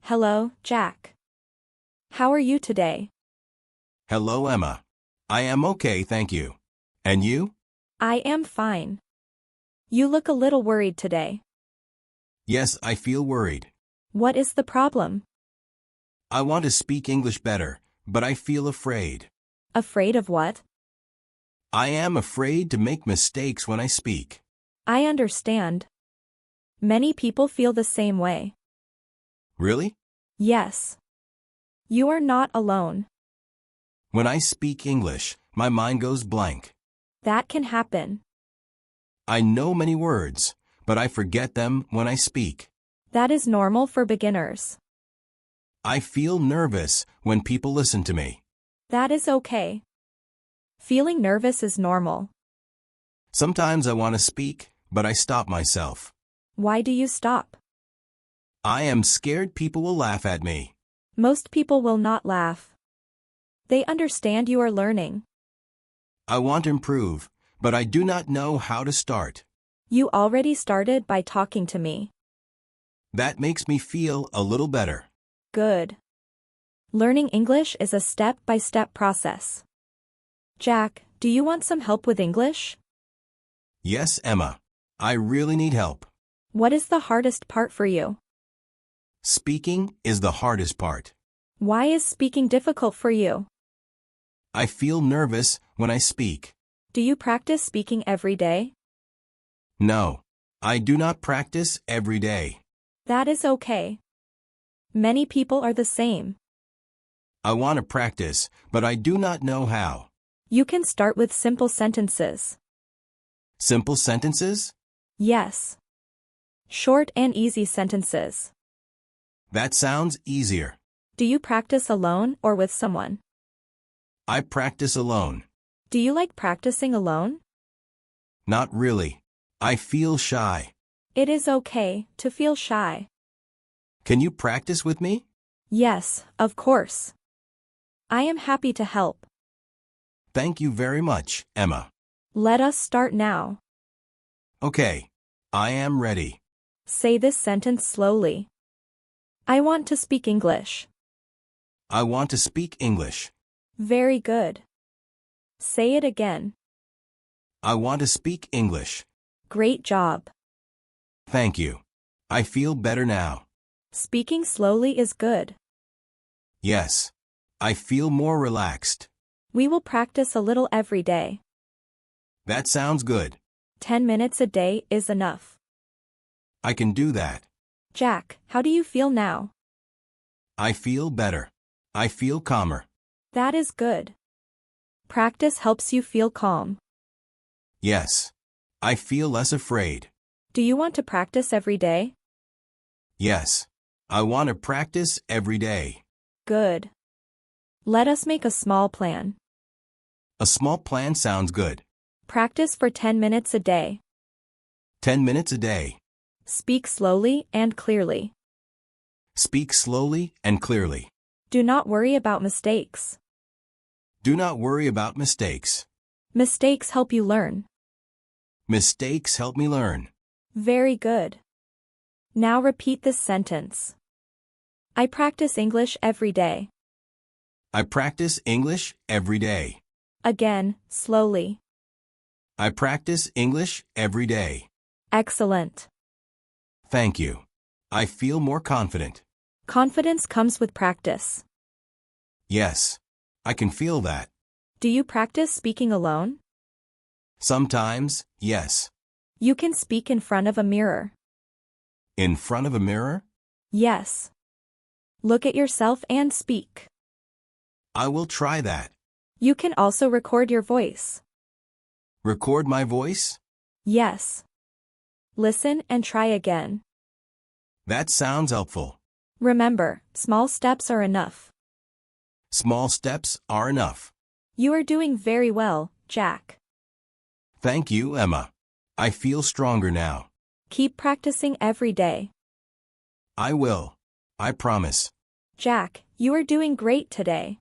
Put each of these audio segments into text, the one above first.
Hello, Jack. How are you today? Hello, Emma. I am okay, thank you. And you? I am fine. You look a little worried today. Yes, I feel worried. What is the problem? I want to speak English better, but I feel afraid. Afraid of what? I am afraid to make mistakes when I speak. I understand. Many people feel the same way. Really? Yes. You are not alone. When I speak English, my mind goes blank. That can happen. I know many words, but I forget them when I speak. That is normal for beginners. I feel nervous when people listen to me. That is okay. Feeling nervous is normal. Sometimes I want to speak, but I stop myself. Why do you stop? I am scared people will laugh at me. Most people will not laugh. They understand you are learning. I want to improve, but I do not know how to start. You already started by talking to me. That makes me feel a little better. Good. Learning English is a step-by-step process. Jack, do you want some help with English? Yes, Emma. I really need help. What is the hardest part for you? Speaking is the hardest part. Why is speaking difficult for you? I feel nervous when I speak. Do you practice speaking every day? No, I do not practice every day. That is okay. Many people are the same. I want to practice, but I do not know how. You can start with simple sentences. Simple sentences? Yes. Short and easy sentences. That sounds easier. Do you practice alone or with someone? I practice alone. Do you like practicing alone? Not really. I feel shy. It is okay to feel shy. Can you practice with me? Yes, of course. I am happy to help. Thank you very much, Emma. Let us start now. Okay. I am ready. Say this sentence slowly. I want to speak English. I want to speak English. Very good. Say it again. I want to speak English. Great job. Thank you. I feel better now. Speaking slowly is good. Yes. I feel more relaxed. We will practice a little every day. That sounds good. 10 minutes a day is enough. I can do that. Jack, how do you feel now? I feel better. I feel calmer. That is good. Practice helps you feel calm. Yes. I feel less afraid. Do you want to practice every day? Yes. I want to practice every day. Good. Let us make a small plan. A small plan sounds good. Practice for 10 minutes a day. 10 minutes a day. Speak slowly and clearly. Speak slowly and clearly. Do not worry about mistakes. Do not worry about mistakes. Mistakes help you learn. Mistakes help me learn. Very good. Now repeat this sentence. I practice English every day. I practice English every day. Again, slowly. I practice English every day. Excellent. Thank you. I feel more confident. Confidence comes with practice. Yes. I can feel that. Do you practice speaking alone? Sometimes, yes. You can speak in front of a mirror. In front of a mirror? Yes. Look at yourself and speak. I will try that. You can also record your voice. Record my voice? Yes. Listen and try again. That sounds helpful. Remember, small steps are enough. Small steps are enough. You are doing very well, Jack. Thank you, Emma. I feel stronger now. Keep practicing every day. I will. I promise. Jack, you are doing great today.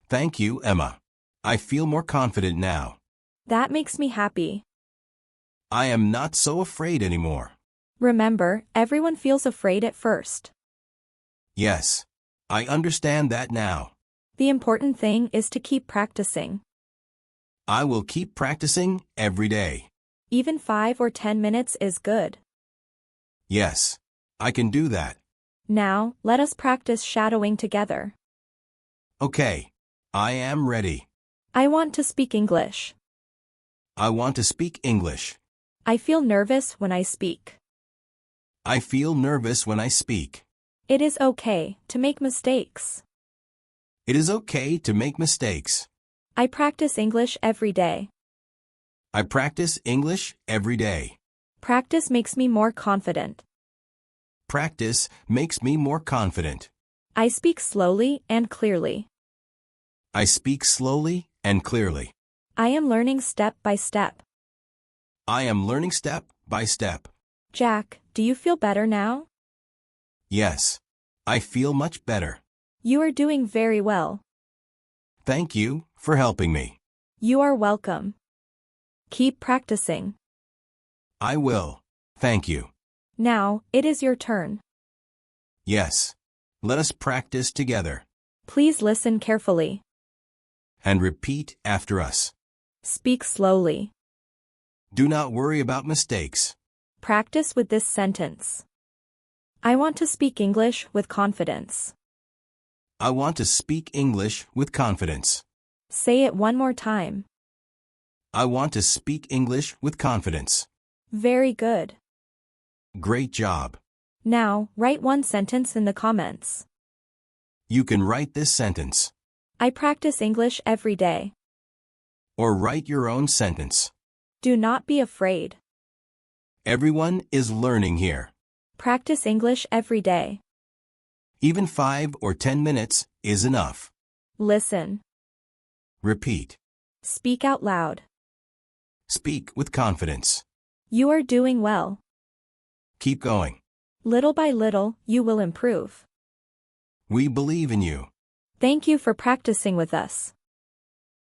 Thank you, Emma. I feel more confident now. That makes me happy. I am not so afraid anymore. Remember, everyone feels afraid at first. Yes. I understand that now. The important thing is to keep practicing. I will keep practicing every day. Even 5 or 10 minutes is good. Yes. I can do that. Now, let us practice shadowing together. Okay. I am ready. I want to speak English. I want to speak English. I feel nervous when I speak. I feel nervous when I speak. It is okay to make mistakes. It is okay to make mistakes. I practice English every day. I practice English every day. Practice makes me more confident. Practice makes me more confident. I speak slowly and clearly. I speak slowly and clearly. I am learning step by step. I am learning step by step. Jack, do you feel better now? Yes. I feel much better. You are doing very well. Thank you for helping me. You are welcome. Keep practicing. I will. Thank you. Now, it is your turn. Yes. Let us practice together. Please listen carefully. And repeat after us. Speak slowly. Do not worry about mistakes. Practice with this sentence. I want to speak English with confidence. I want to speak English with confidence. Say it one more time. I want to speak English with confidence. Very good. Great job. Now, write one sentence in the comments. You can write this sentence. I practice English every day. Or write your own sentence. Do not be afraid. Everyone is learning here. Practice English every day. Even 5 or 10 minutes is enough. Listen. Repeat. Speak out loud. Speak with confidence. You are doing well. Keep going. Little by little, you will improve. We believe in you. Thank you for practicing with us.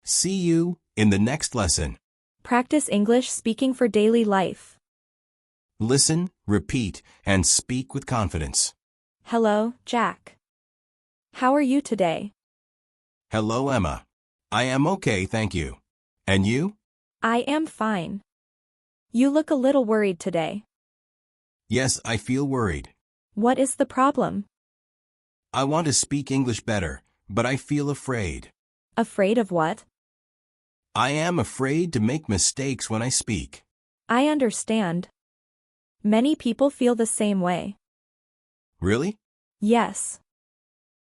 See you in the next lesson. Practice English speaking for daily life. Listen, repeat, and speak with confidence. Hello, Jack. How are you today? Hello, Emma. I am okay, thank you. And you? I am fine. You look a little worried today. Yes, I feel worried. What is the problem? I want to speak English better, but I feel afraid. Afraid of what? I am afraid to make mistakes when I speak. I understand. Many people feel the same way. Really? Yes.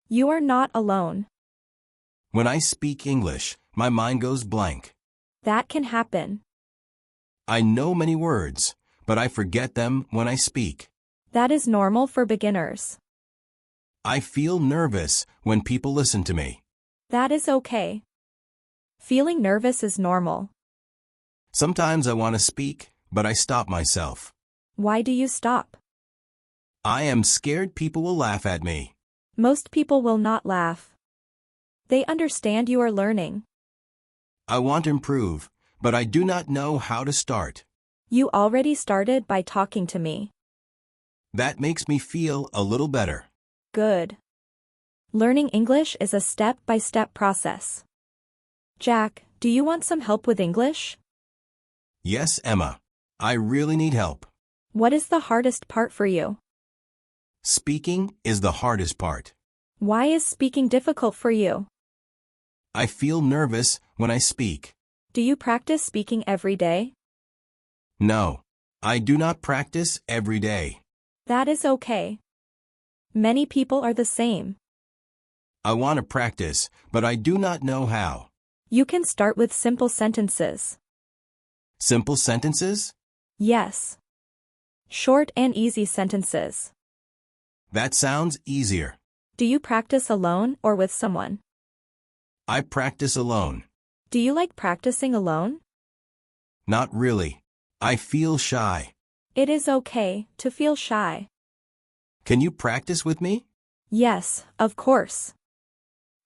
You are not alone. When I speak English, my mind goes blank. That can happen. I know many words, but I forget them when I speak. That is normal for beginners. I feel nervous when people listen to me. That is okay. Feeling nervous is normal. Sometimes I want to speak, but I stop myself. Why do you stop? I am scared people will laugh at me. Most people will not laugh. They understand you are learning. I want to improve, but I do not know how to start. You already started by talking to me. That makes me feel a little better. Good. Learning English is a step-by-step process. Jack, do you want some help with English? Yes, Emma. I really need help. What is the hardest part for you? Speaking is the hardest part. Why is speaking difficult for you? I feel nervous when I speak. Do you practice speaking every day? No, I do not practice every day. That is okay. Many people are the same. I want to practice, but I do not know how. You can start with simple sentences. Simple sentences? Yes. Short and easy sentences. That sounds easier. Do you practice alone or with someone? I practice alone. Do you like practicing alone? Not really. I feel shy. It is okay to feel shy. Can you practice with me? Yes, of course.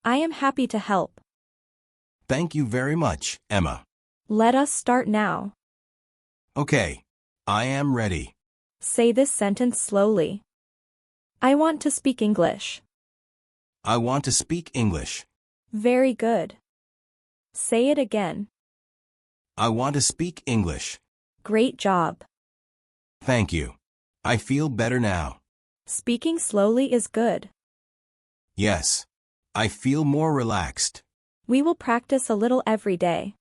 I am happy to help. Thank you very much, Emma. Let us start now. Okay. I am ready. Say this sentence slowly. I want to speak English. I want to speak English. Very good. Say it again. I want to speak English. Great job. Thank you. I feel better now. Speaking slowly is good. Yes. I feel more relaxed. We will practice a little every day.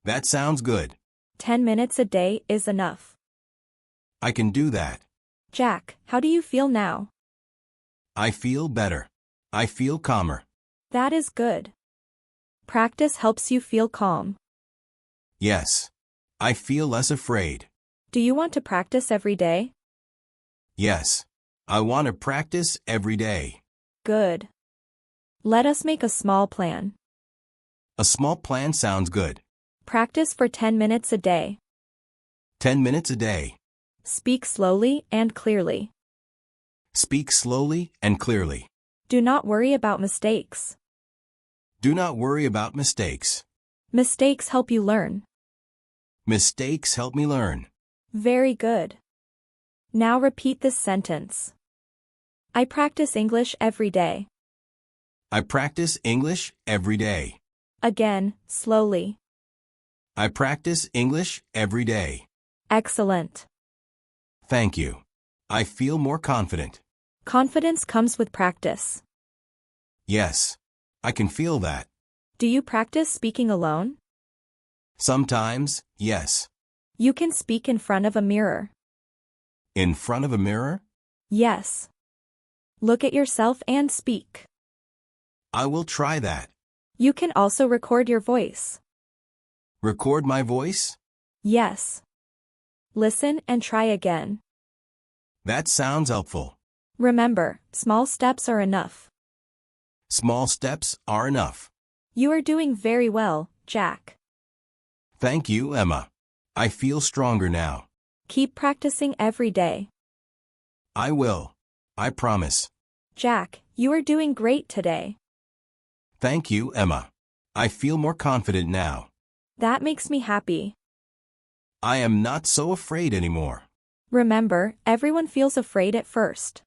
That sounds good. 10 minutes a day is enough. I can do that. Jack, how do you feel now? I feel better. I feel calmer. That is good. Practice helps you feel calm. Yes. I feel less afraid. Do you want to practice every day? Yes. I want to practice every day. Good. Let us make a small plan. A small plan sounds good. Practice for 10 minutes a day. 10 minutes a day. Speak slowly and clearly. Speak slowly and clearly. Do not worry about mistakes. Do not worry about mistakes. Mistakes help you learn. Mistakes help me learn. Very good. Now repeat this sentence. I practice English every day. I practice English every day. Again, slowly. I practice English every day. Excellent. Thank you. I feel more confident. Confidence comes with practice. Yes. I can feel that. Do you practice speaking alone? Sometimes, yes. You can speak in front of a mirror. In front of a mirror? Yes. Look at yourself and speak. I will try that. You can also record your voice. Record my voice? Yes. Listen and try again. That sounds helpful. Remember, small steps are enough. Small steps are enough. You are doing very well, Jack. Thank you, Emma. I feel stronger now. Keep practicing every day. I will. I promise. Jack, you are doing great today. Thank you, Emma. I feel more confident now. That makes me happy. I am not so afraid anymore. Remember, everyone feels afraid at first.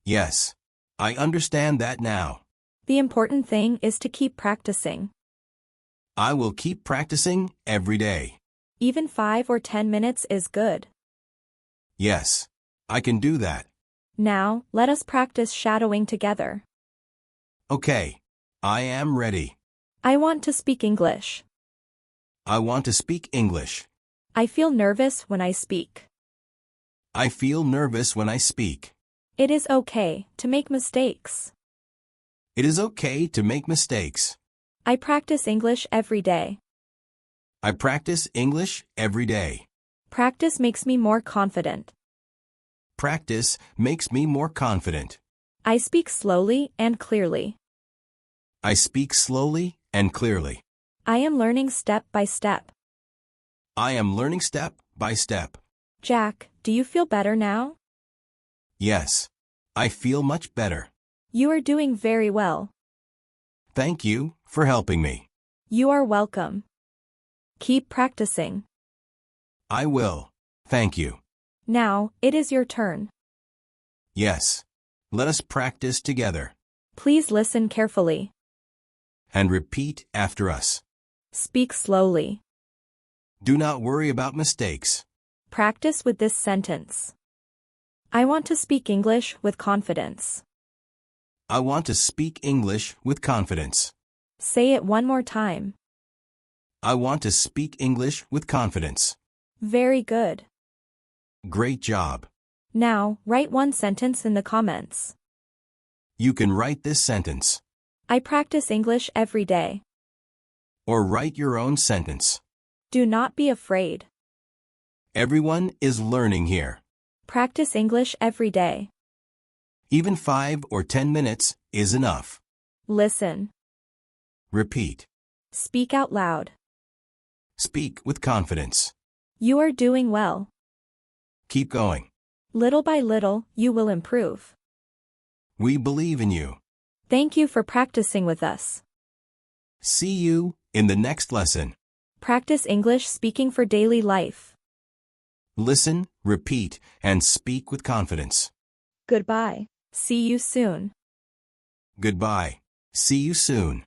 Yes. I understand that now. The important thing is to keep practicing. I will keep practicing every day. Even 5 or 10 minutes is good. Yes. I can do that. Now, let us practice shadowing together. Okay. I am ready. I want to speak English. I want to speak English. I feel nervous when I speak. I feel nervous when I speak. It is okay to make mistakes. It is okay to make mistakes. I practice English every day. I practice English every day. Practice makes me more confident. Practice makes me more confident. I speak slowly and clearly. I speak slowly and clearly. I am learning step by step. I am learning step by step. Jack, do you feel better now? Yes. I feel much better. You are doing very well. Thank you for helping me. You are welcome. Keep practicing. I will. Thank you. Now, it is your turn. Yes. Let us practice together. Please listen carefully. And repeat after us. Speak slowly. Do not worry about mistakes. Practice with this sentence. I want to speak English with confidence. I want to speak English with confidence. Say it one more time. I want to speak English with confidence. Very good. Great job. Now, write one sentence in the comments. You can write this sentence. I practice English every day. Or write your own sentence. Do not be afraid. Everyone is learning here. Practice English every day. Even 5 or 10 minutes is enough. Listen. Repeat. Speak out loud. Speak with confidence. You are doing well. Keep going. Little by little, you will improve. We believe in you. Thank you for practicing with us. See you in the next lesson. Practice English speaking for daily life. Listen, repeat, and speak with confidence. Goodbye. See you soon. Goodbye. See you soon.